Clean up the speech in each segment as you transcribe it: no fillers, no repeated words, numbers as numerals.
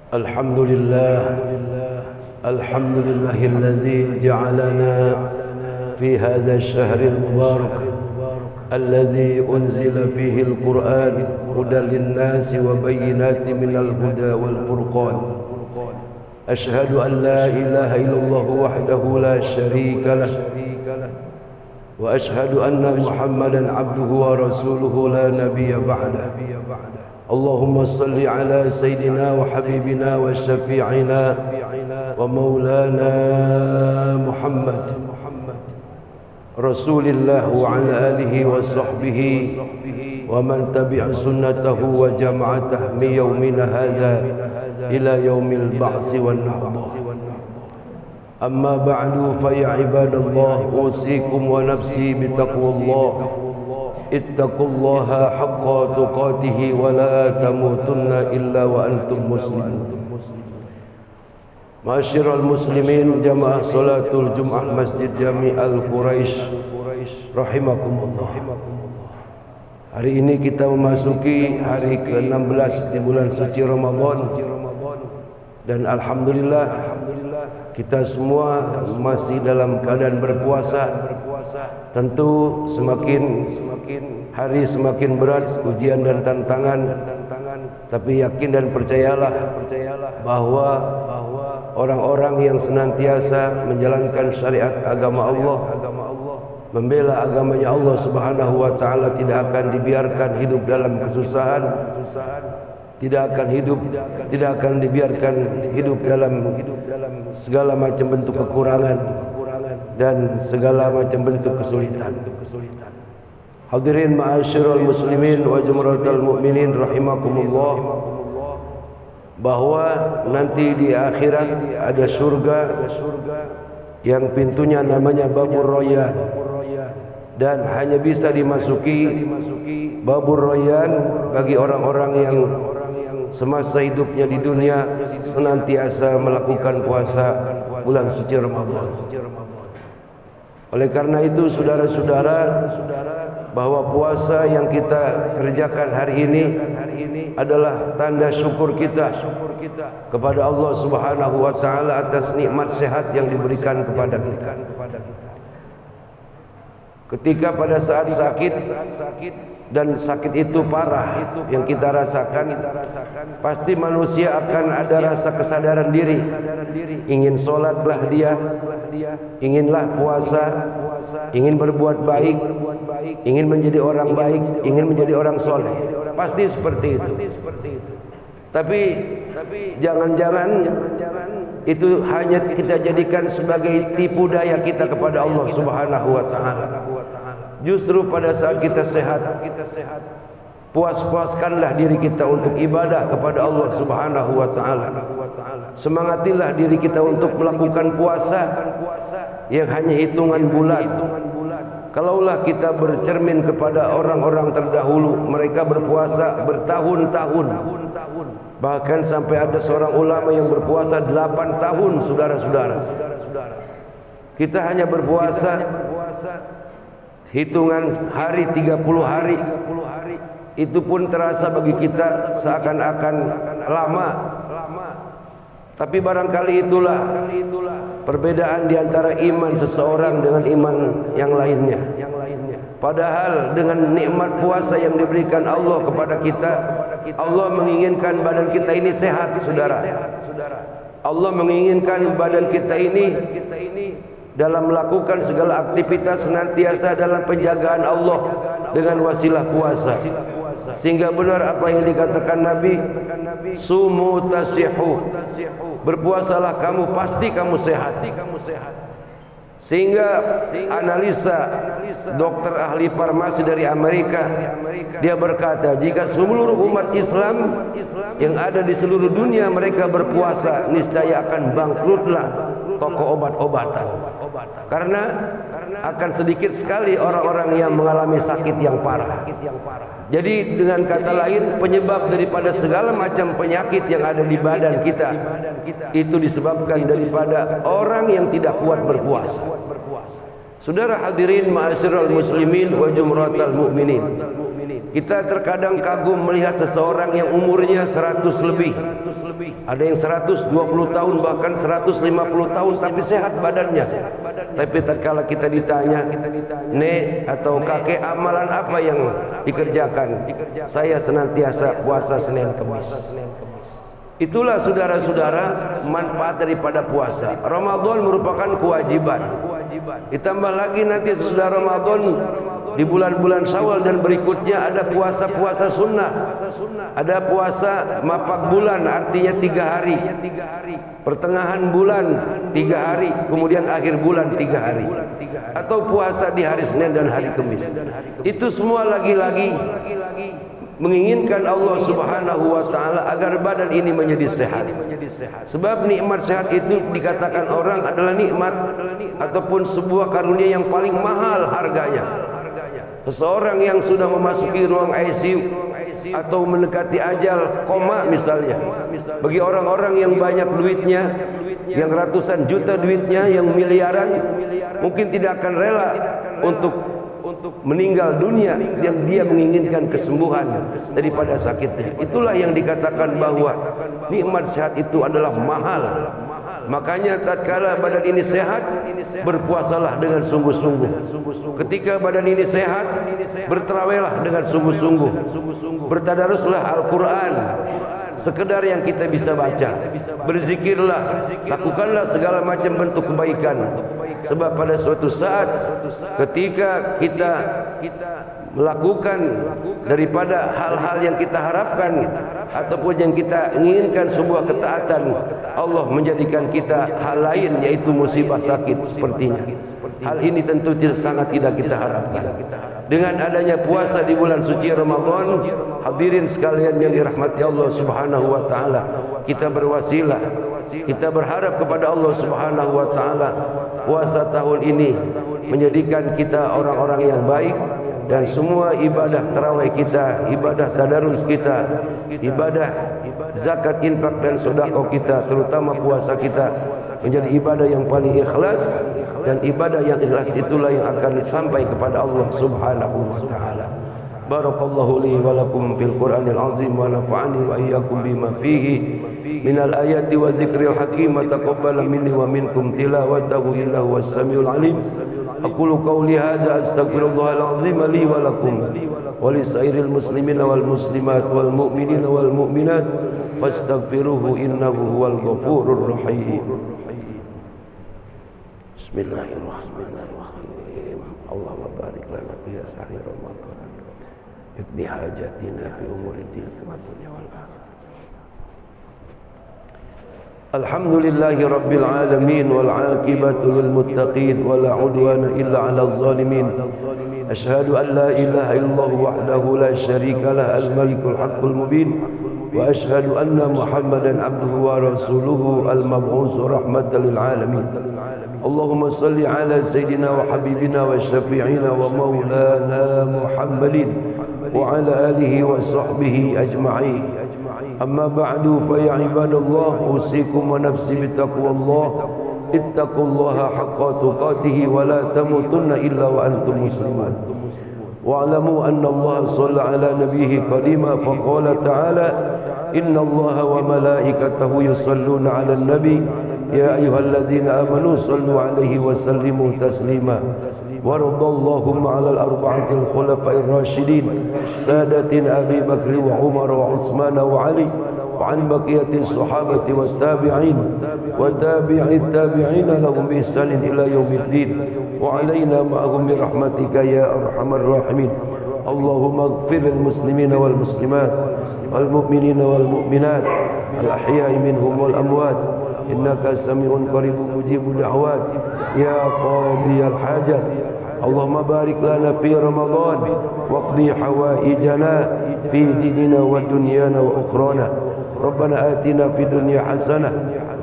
الحمد لله الذي جعلنا في هذا الشهر المبارك الذي أنزل فيه القرآن هدى للناس وبينات من الهدى والفرقان. أشهد أن لا إله إلا الله وحده لا شريك له، وأشهد أن محمدا عبده ورسوله لا نبي بعده. اللهم صل على سيدنا وحبيبنا وشفيعنا ومولانا محمد رسول الله وعلى آله وصحبه ومن تبع سنته وجمعته من يومنا هذا إلى يوم البعث والنهضة. أما بعد فيا عباد الله، أوصيكم ونفسي بتقوى الله. اتقوا الله حق تقاته ولا تموتن إلا وأنتم مسلمون. Ma'asyiral muslimin, jamaah salatul Jum'ah Masjid Jami Al-Quraisy rahimakumullah. Hari ini kita memasuki hari ke-16 di bulan suci Ramadan, dan alhamdulillah kita semua masih dalam keadaan berpuasa. Tentu semakin hari semakin berat ujian dan tantangan, tapi yakin dan percayalah bahwa orang-orang yang senantiasa menjalankan syariat agama Allah, membela agamanya Allah Subhanahu wa taala, tidak akan dibiarkan hidup dalam kesusahan, tidak akan dibiarkan hidup dalam segala macam bentuk kekurangan dan segala macam bentuk kesulitan. Hadirin ma'asyiral muslimin wa jumratul mukminin rahimakumullah, bahwa nanti di akhirat ada surga yang pintunya namanya Babur Rayyan, dan hanya bisa dimasuki Babur Rayyan bagi orang-orang yang semasa hidupnya di dunia senantiasa melakukan puasa bulan suci Ramadan. Oleh karena itu saudara-saudara, bahwa puasa yang kita kerjakan hari ini adalah tanda syukur kita kepada Allah Subhanahu wa taala atas nikmat sehat yang diberikan kepada kita. Ketika pada saat sakit dan sakit itu parah yang kita rasakan, pasti manusia akan ada rasa kesadaran diri. Ingin sholatlah dia, inginlah puasa, ingin berbuat baik, ingin menjadi orang baik, ingin menjadi orang soleh. Pasti seperti itu. Tapi jangan-jangan itu hanya kita jadikan sebagai tipu daya kita kepada Allah Subhanahu wa taala. Justru pada saat kita sehat, puas-puaskanlah diri kita untuk ibadah kepada Allah Subhanahu wa taala. Semangatilah diri kita untuk melakukan puasa yang hanya hitungan bulan. Kalaulah kita bercermin kepada orang-orang terdahulu, mereka berpuasa bertahun-tahun. Bahkan sampai ada seorang ulama yang berpuasa 8 tahun, saudara-saudara. Kita hanya berpuasa hitungan hari, 30 hari. Itu pun terasa bagi kita seakan-akan lama. Tapi barangkali itulah perbedaan di antara iman seseorang dengan iman yang lainnya. Padahal dengan nikmat puasa yang diberikan Allah kepada kita, Allah menginginkan badan kita ini sehat, saudara. Allah menginginkan badan kita ini dalam melakukan segala aktivitas senantiasa dalam penjagaan Allah dengan wasilah puasa. Sehingga benar apa yang dikatakan Nabi, sumu tasihu, berpuasalah kamu pasti kamu sehat. Sehingga analisa dokter ahli farmasi dari Amerika, dia berkata, jika seluruh umat Islam yang ada di seluruh dunia mereka berpuasa, niscaya akan bangkrutlah toko obat-obatan. Karena akan sedikit sekali orang-orang yang mengalami sakit yang parah. Jadi dengan kata lain, penyebab daripada segala macam penyakit yang ada di badan kita itu disebabkan daripada orang yang tidak kuat berpuasa. Saudara hadirin ma'asyiral muslimin wa jumratal mu'minin, kita terkadang kagum melihat seseorang yang umurnya 100 lebih, ada yang 120 tahun bahkan 150 tahun tapi sehat badannya. Tapi tatkala kita ditanya, "Nek atau kakek, amalan apa yang dikerjakan?" "Saya senantiasa puasa Senin Kamis." Itulah saudara-saudara manfaat daripada puasa. Ramadan merupakan kewajiban. Ditambah lagi nanti sesudah Ramadan di bulan-bulan Syawal dan berikutnya ada puasa-puasa sunnah. Ada puasa mapak bulan, artinya 3 hari. Pertengahan bulan 3 hari, kemudian akhir bulan 3 hari. Atau puasa di hari Senin dan hari Kamis. Itu semua lagi-lagi menginginkan Allah Subhanahu wa taala agar badan ini menjadi sehat. Sebab nikmat sehat itu dikatakan orang adalah nikmat ataupun sebuah karunia yang paling mahal harganya. Seseorang yang sudah memasuki ruang ICU atau mendekati ajal, koma misalnya, bagi orang-orang yang banyak duitnya, yang ratusan juta duitnya, yang miliaran, mungkin tidak akan rela untuk meninggal dunia, yang dia menginginkan kesembuhan daripada sakitnya. Itulah yang dikatakan bahwa nikmat sehat itu adalah mahal. Makanya tatkala badan ini sehat, berpuasalah dengan sungguh-sungguh. Ketika badan ini sehat, bertarawihlah dengan sungguh-sungguh. Bertadaruslah Al-Quran, sekedar yang kita bisa baca. Berzikirlah, lakukanlah segala macam bentuk kebaikan. Sebab pada suatu saat ketika kita melakukan daripada hal-hal yang kita harapkan ataupun yang kita inginkan sebuah ketaatan, Allah menjadikan kita hal lain, yaitu musibah sakit sepertinya. Hal ini tentu sangat tidak kita harapkan. Dengan adanya puasa di bulan suci Ramadan, hadirin sekalian yang dirahmati Allah Subhanahu wa taala, kita berwasilah, kita berharap kepada Allah Subhanahu wa taala puasa tahun ini menjadikan kita orang-orang yang baik, dan semua ibadah tarawih kita, ibadah tadarus kita, ibadah zakat, infak dan sedekah kita, terutama puasa kita, menjadi ibadah yang paling ikhlas, dan ibadah yang ikhlas itulah yang akan sampai kepada Allah Subhanahu wa taala. Barakallahu li wa lakum fil Qur'anil azim wa nafa'ani wa iyyakum bima fihi minal ayati wa zikril hakim. Taqabbal minni wa minkum tilawatahu innahu was-samiul alim. Aqulu qawli hadza astaghfirullahal azim li wa lakum wa lisairil muslimina wal muslimat wal mu'minina wal mu'minat fastaghfiruhu innahu huwal ghafurur rahim. Bismillahirrahmanirrahim. Allahumma barik lana fi syahri Ramadan. Iqdi hajatina fi umuri dunya wal akhirah. Alhamdulillahi rabbil alamin wal aqibatu lil muttaqin wa la udwana illa 'alal zalimin. Ashhadu an la ilaha illallah wahdahu la syarika lah al malikul haqqul mubin wa ashhadu anna Muhammadan abduhu wa rasuluhu al mab'us rahmatan lil alamin. Allahumma salli ala sayyidina wa habibina wa syafi'ina wa maulana Muhammadin wa ala alihi wa sahbihi ajma'in. Amma ba'du, fa ya ibadallah, usikum wa nafsi bittaqwallah. Ittaqullaha haqqa tuqatih wa la tamutunna illa wa antum muslimun. Wa'lamu anna Allah shalla ala nabiyhi qadima fa qala ta'ala inna Allaha wa malaikatahu yusalluna 'alan nabi ya ayyuhalladzina amanu sallu 'alaihi wa sallimu taslima. Waradallahu 'alal arba'atil khulafa'ir rasyidin sadatina Abi Bakr wa Umar wa Utsman wa Ali wa an baqiyatis sahabati was tabi'in wa tabi'it tabi'ina lahum bi ihsanin ila yaumiddin wa alaina ma'ahum bi rahmatika ya arhamar rahimin. اللهم اغفر للمسلمين والمسلمات والمؤمنين والمؤمنات الأحياء منهم والأموات إنك سميع قريب مجيب الدعوات يا قاضي الحاجات اللهم بارك لنا في رمضان واقضي حوائجنا في ديننا ودنيانا وأخرانا ربنا آتنا في الدنيا حسنة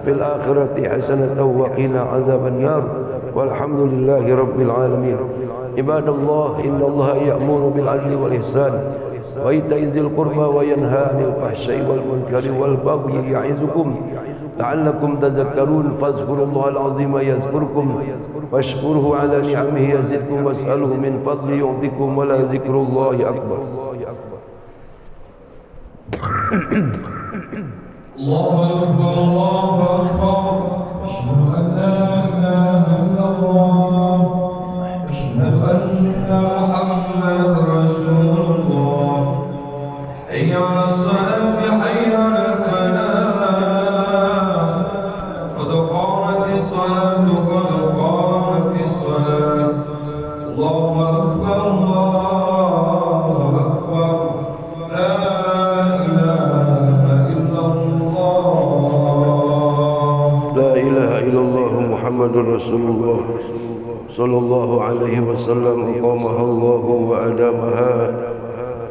في الآخرة حسنة وقنا عذاب النار والحمد لله رب العالمين عباد الله إن الله يأمر بالعدل والإحسان وإيتاء ذي القربى وينهى عن الفحشاء والمنكر والبغي يعظكم لعلكم تذكرون فاذكروا الله العظيم يذكركم واشكروه على نعمه يزدكم واسألوه من فضله يعطيكم ولذكر الله أكبر. الله أكبر الله أكبر أشهد أن لا إله إلا الله أشهد أن محمدا رسول الله حي على الصلاة حي على الفلاح قد قامت الصلاة قد قامت الصلاة الله أكبر الله أكبر لا محمد رسول الله صلى الله عليه وسلم أقامها الله وأدامها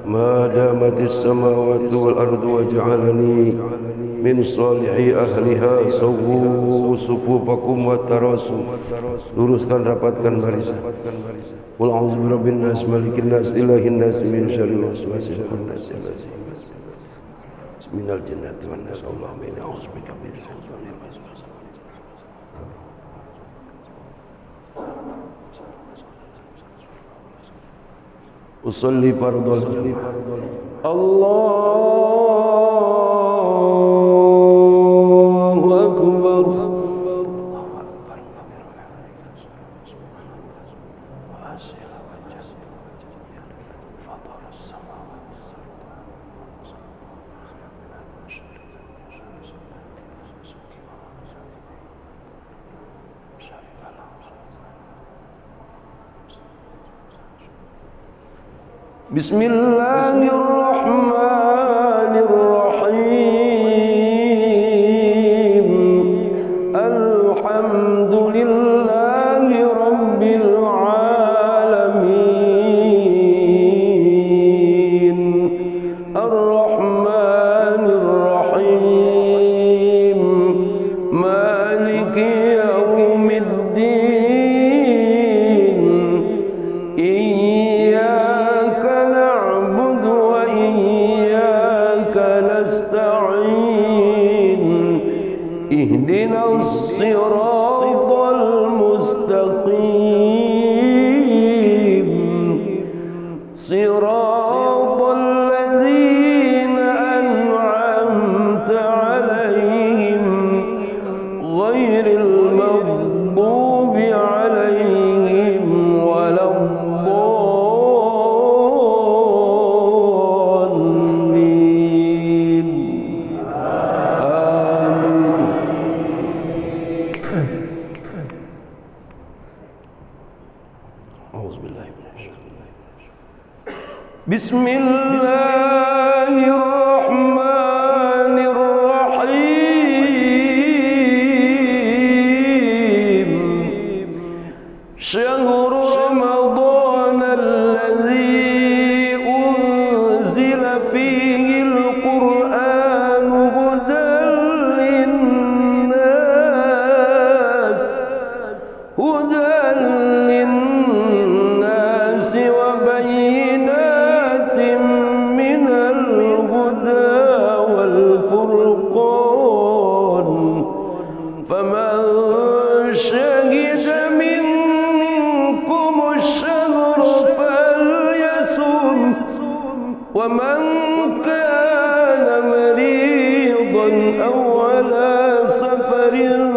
ما دامت السماوات والأرض وجعلني من صالح أهلها سووا صفوفكم وتراسوا luruskan rapatkan barisan qul a'udzu birabbin nas malikin nas ilahin nas min syarril waswasil khannas minal jannati wan nas Allahumma inni a'udzubika min syaitanir rajim. Usolli fardhu Allahu akbar. Bismillahirrahmanirrahim. Alhamdulillahi rabbil alamin. Ar-Rahmanir-Rahim. Maliki yaumiddin. اهدنا الصراط المستقيم صراط الذين أنعمت عليهم غير المغضوب عليهم ولا الضالين. Bismillahirrahmanirrahim. Syahrul Ramadan alladzi unzila fihi al-Qur'an hudan lin-nas wa bayyinatin minal huda wal furqan faman shahida minkum ash-shahra falyasum wa man kana maridan aw ala safarin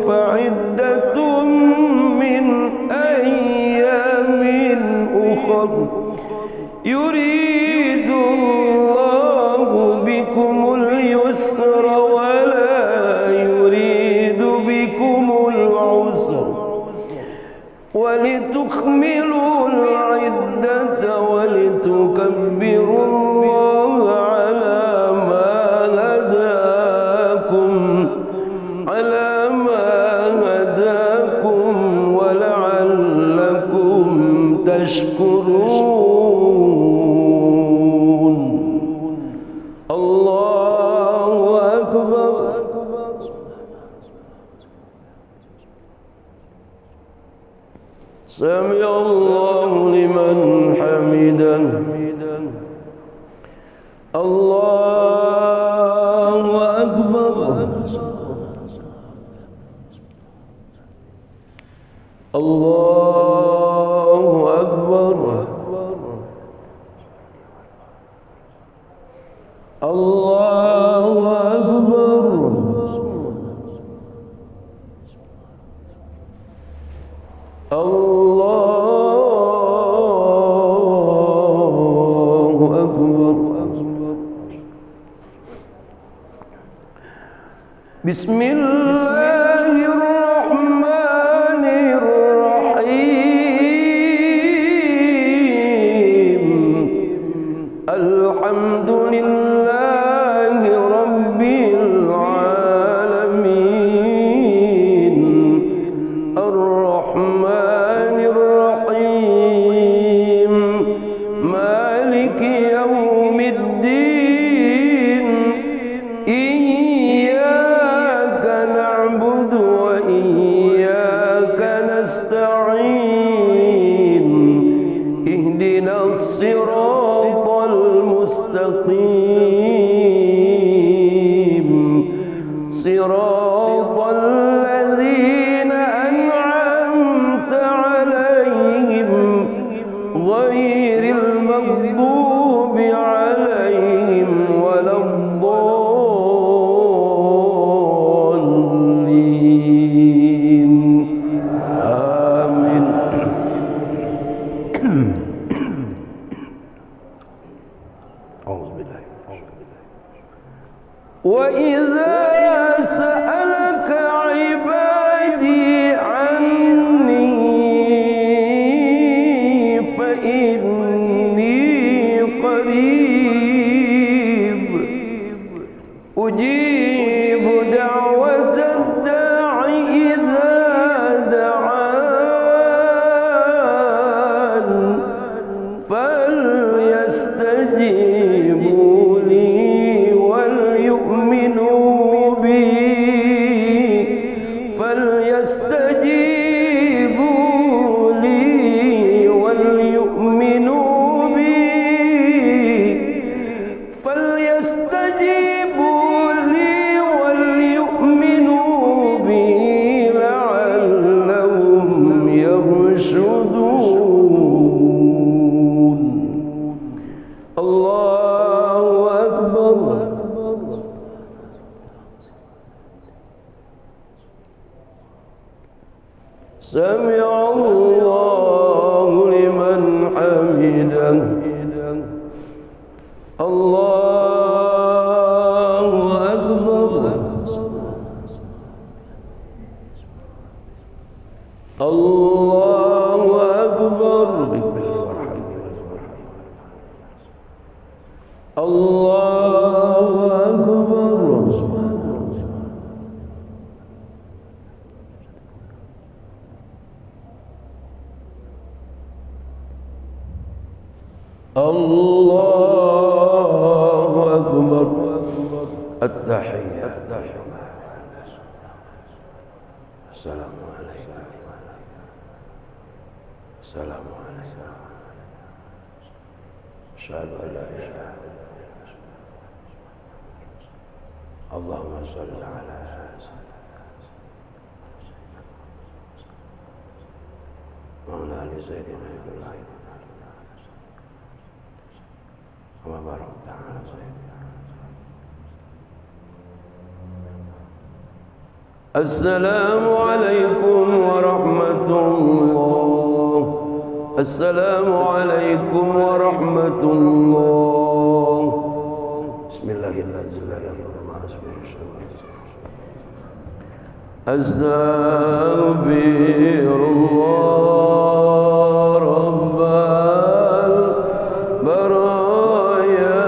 fa'iddatun min ayyamin ukhra yuridu Allahu bikumul yusra wa la yuridu bikumul usra wa litukmilul iddata wal سمع الله لمن حمده الله أكبر الله أكبر الله أكبر الله أكبر بسم الله الرحمن الرحيم الحمد لله رب العالمين الرحمن الرحيم مالك يوم الدين إياك نعبد وإياك نستعين اهدنا الصراط المستقيم صراط الذين أنعمت عليهم غير المغضوب عليهم ولا الضالين آمين. أعوذ بالله. وإذا سألك عبادي عني فإني قريب أجيب دعوة الداع إذا دعان فليستجيبوا لي وليؤمنوا بي فليستجيبوا لي وليؤمنوا بي فليستجيبوا لي وليؤمنوا بي لعلهم يرشدون. الله أكبر. سمع الله لمن حمده الله أكبر الله أكبر الله أكبر الله أكبر. التحيات السلام عليكم السلام عليكم أشهد أن لا إله إلا الله اللهم صل على مولانا سيدنا إبراهيم وبارك على سيدنا. السلام عليكم ورحمة الله. السلام عليكم ورحمة الله. بسم الله الذي لا يضر مع اسمه شيء. أستغفر الله رب البرايا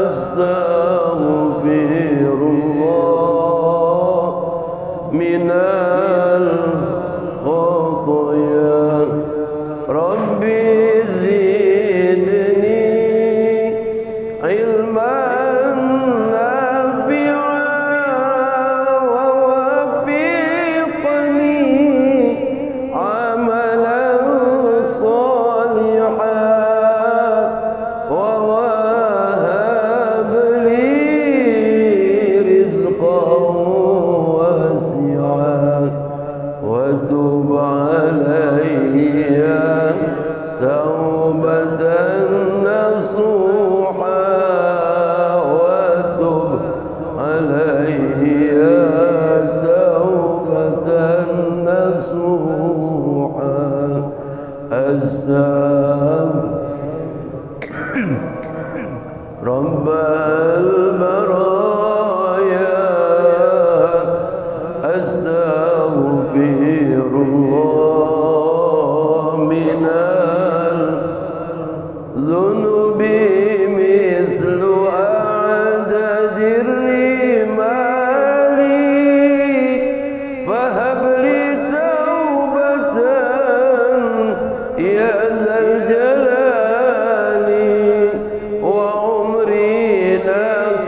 أستغفر الله من الخطايا ربي زدني علما نافعا ووفقني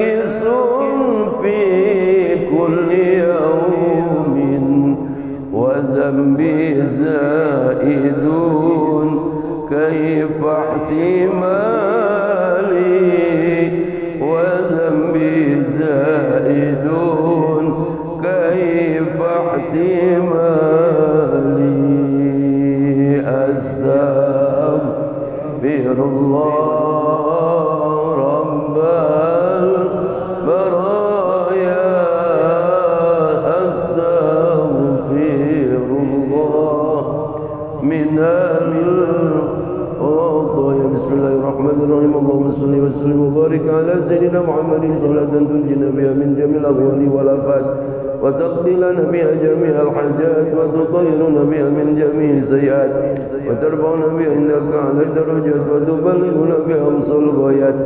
ناقص في كل يوم وذنبي زائد كيف احتمالي وذنبي زائد كيف احتمالي أستغفر الله رب البرايا أستغفر الله من الخطايا. بسم الله الرحمن الرحيم. اللهم صل وسلم وبارك على سيدنا محمد صلاة تنجينا بها من جميع الأهوال والآفات وتقضي لنا بها جميع الحاجات وتطهرنا بها من جميع السيئات وترفعنا بها عندك على الدرجات وتبلغنا بها أقصى الغايات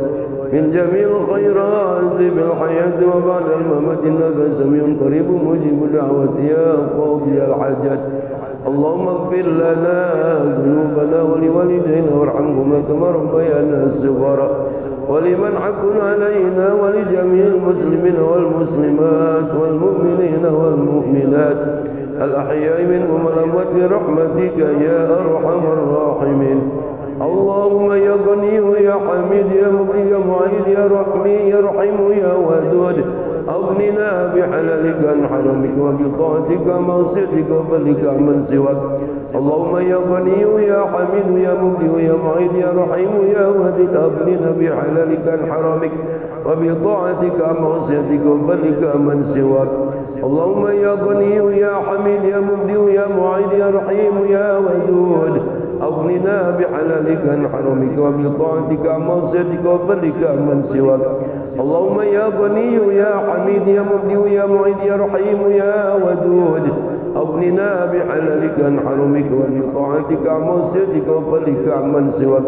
من جميع الخيرات بالحياة وبعد الممات إنك سميع قريب مجيب الدعوات يا قاضي الحاجات. اللهم اغفر لنا ذنوبنا ولوالدينا وارحمهما كما ربيانا صغارا ولمن حق علينا ولجميع المسلمين والمسلمات والمؤمنين والمؤمنات الأحياء منهم والأموات برحمتك يا أرحم الراحمين. اللهم يا غني يا حميد يا مغني يا معيد يا رحيم يا ودود أغننا بحلالك عن حرامك وبطاعتك معصيتك وفضلك عمن سواك. اللهم يا غني يا حميد يا مغني يا معيد يا رحيم يا ودود أغننا بحلالك عن حرامك وبطاعتك معصيتك وفضلك عمن سواك. اللهم يا غني يا حميد يا مغني يا معيد يا رحيم يا ودود أغننا بحلالك عن حرامك وبطاعتك معصيتك وفضلك عمن سواك. اللهم يا غني يا حميد يا مبدئ يا معيد يا رحيم يا ودود أغننا بحلالك عن حرامك وبطاعتك معصيتك وفضلك عمن سواك.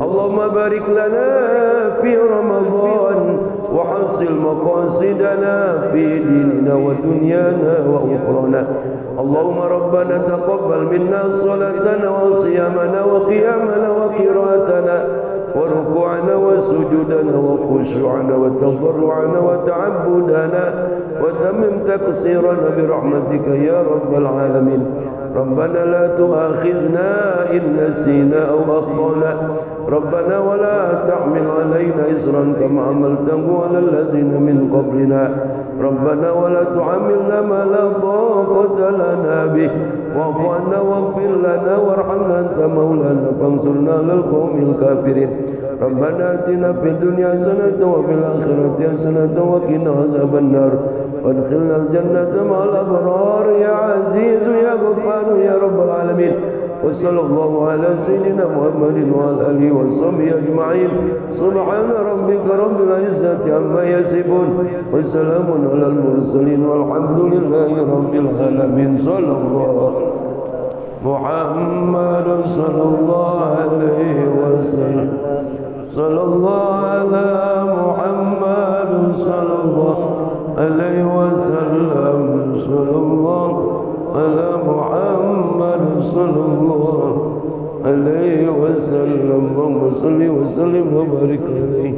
اللهم بارك لنا في رمضان وحصل مقاصدنا في ديننا ودنيانا وأخرانا. اللهم ربنا تقبل منا صلاتنا وصيامنا وقيامنا وقراءتنا وركوعنا وسجودنا وخشوعنا وتضرعنا وتعبدنا وتمم تقصيرنا برحمتك يا رب العالمين. ربنا لا تؤاخذنا إن نسينا أو أخطأنا ربنا ولا تحمل علينا إصرا كما حملته على الذين من قبلنا ربنا ولا تحملنا ما لا طاقة لنا به واعف عنا واغفر لنا وارحمنا أنت مولانا فانصرنا على القوم الكافرين. ربنا آتنا في الدنيا حسنة وفي الآخرة حسنة وقنا عذاب النار وادخلنا الجنة مع الأبرار يا عزيز يا غفار يا رب العالمين. وصلى الله على سيدنا محمد وعلى آله وصحبه أجمعين. سبحان ربك رب العزة عما يصفون وسلام على المرسلين والحمد لله رب العالمين. صلى الله محمد صلى الله عليه وسلم صلى الله على محمد صلى الله عليه وسلم صلى الله على محمد صلى الله عليه وسلم. اللهم صل وسلم وبارك عليه.